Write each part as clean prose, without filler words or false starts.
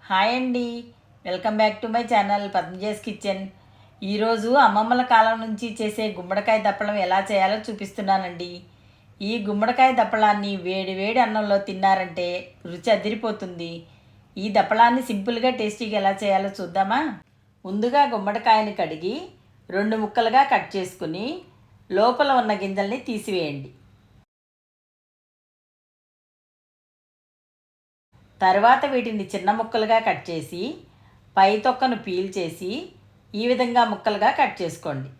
Hi అండి, welcome back to my channel Padmaja's kitchen. ఈరోజు అమ్మమ్మల కాలం నుంచి చేసే గుమ్మడికాయ దప్పడం ఎలా చేయాలో చూపిస్తున్నానండి. ఈ గుమ్మడికాయ దప్పడాన్ని వేడి వేడి అన్నంలో తిన్నారంటే రుచి అదిరిపోతుంది. ఈ దప్పడాన్ని సింపుల్గా టేస్టీగా ఎలా చేయాలో చూద్దామా? ముందుగా గుమ్మడికాయని కడిగి 2 ముక్కలుగా కట్ చేసుకుని లోపల ఉన్న గింజల్ని తీసివేయండి. తర్వాత వీటిని చిన్న ముక్కలుగా కట్ చేసి పై తొక్కను పీల్ చేసి ఈ విధంగా ముక్కలుగా కట్ చేసుకోండి.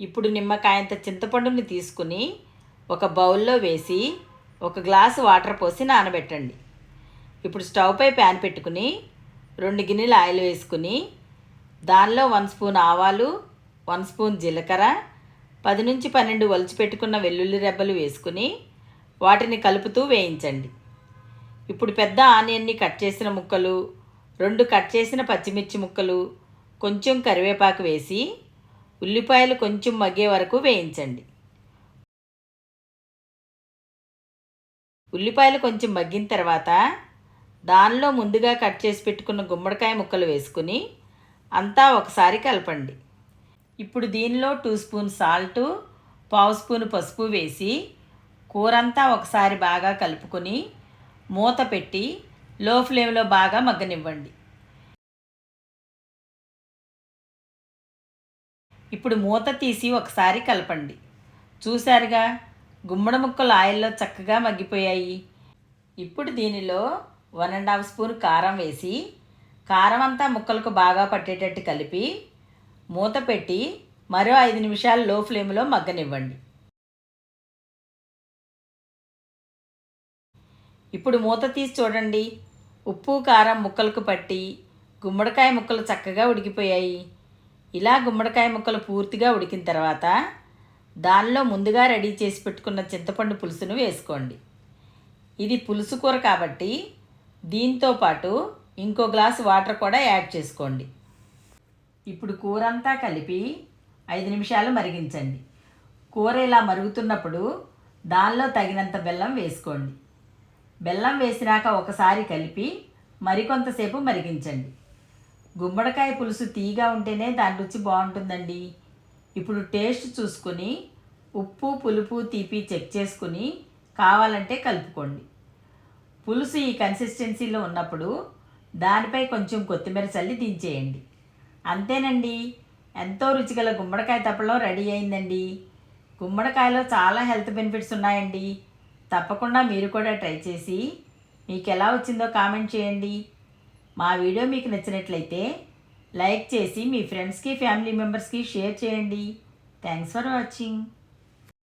ఇప్పుడు నిమ్మకాయంత చింతపండుని తీసుకుని ఒక బౌల్లో వేసి 1 గ్లాసు వాటర్ పోసి నానబెట్టండి. ఇప్పుడు స్టవ్ పై ప్యాన్ పెట్టుకుని 2 గిన్నెలు ఆయిల్ వేసుకుని దానిలో 1 స్పూన్ ఆవాలు, 1 స్పూన్ జీలకర్ర, 10 నుంచి 12 ఒలిచి పెట్టుకున్న వెల్లుల్లి రెబ్బలు వేసుకుని వాటిని కలుపుతూ వేయించండి. ఇప్పుడు పెద్ద ఆనియన్ని కట్ చేసిన ముక్కలు, 2 కట్ చేసిన పచ్చిమిర్చి ముక్కలు, కొంచెం కరివేపాకు వేసి ఉల్లిపాయలు కొంచెం మగ్గే వరకు వేయించండి. ఉల్లిపాయలు కొంచెం మగ్గిన తర్వాత దానిలో ముందుగా కట్ చేసి పెట్టుకున్న గుమ్మడికాయ ముక్కలు వేసుకుని అంతా ఒకసారి కలపండి. ఇప్పుడు దీనిలో 2 స్పూన్ సాల్టు, 1/2 స్పూన్ పసుపు వేసి కూరంతా ఒకసారి బాగా కలుపుకొని మూత పెట్టి లో ఫ్లేమ్లో బాగా మగ్గనివ్వండి. ఇప్పుడు మూత తీసి ఒకసారి కలపండి. చూశారుగా, గుమ్మడి ముక్కలు ఆయిల్లో చక్కగా మగ్గిపోయాయి. ఇప్పుడు దీనిలో 1½ స్పూన్ కారం వేసి కారం అంతా ముక్కలకు బాగా పట్టేటట్టు కలిపి మూత పెట్టి మరో 5 నిమిషాలు లో ఫ్లేమ్లో మగ్గనివ్వండి. ఇప్పుడు మూత తీసి చూడండి, ఉప్పు కారం ముక్కలకు పట్టి గుమ్మడికాయ ముక్కలు చక్కగా ఉడికిపోయాయి. ఇలా గుమ్మడికాయ ముక్కలు పూర్తిగా ఉడికిన తర్వాత దానిలో ముందుగా రెడీ చేసి పెట్టుకున్న చింతపండు పులుసును వేసుకోండి. ఇది పులుసు కూర కాబట్టి దీంతో పాటు ఇంకో గ్లాసు వాటర్ కూడా యాడ్ చేసుకోండి. ఇప్పుడు కూర అంతా కలిపి 5 నిమిషాలు మరిగించండి. కూర ఇలా మరుగుతున్నప్పుడు దానిలో తగినంత బెల్లం వేసుకోండి. బెల్లం వేసినాక ఒకసారి కలిపి మరికొంతసేపు మరిగించండి. గుమ్మడికాయ పులుసు తీయగా ఉంటేనే దాని రుచి బాగుంటుందండి. ఇప్పుడు టేస్ట్ చూసుకుని ఉప్పు, పులుపు, తీపి చెక్ చేసుకుని కావాలంటే కలుపుకోండి. పులుసు ఈ కన్సిస్టెన్సీలో ఉన్నప్పుడు దానిపై కొంచెం కొత్తిమీర చల్లి దించేయండి. అంతేనండి, ఎంతో రుచిగల గుమ్మడికాయ దప్పడం రెడీ అయిందండి. గుమ్మడికాయలో చాలా హెల్త్ బెనిఫిట్స్ ఉన్నాయండి. తప్పకుండా మీరు కూడా ట్రై చేసి మీకు ఎలా వచ్చిందో కామెంట్ చేయండి. మా వీడియో మీకు నచ్చినట్లయితే లైక్ చేసి మీ ఫ్రెండ్స్కి, ఫ్యామిలీ మెంబర్స్కి షేర్ చేయండి. Thanks for watching.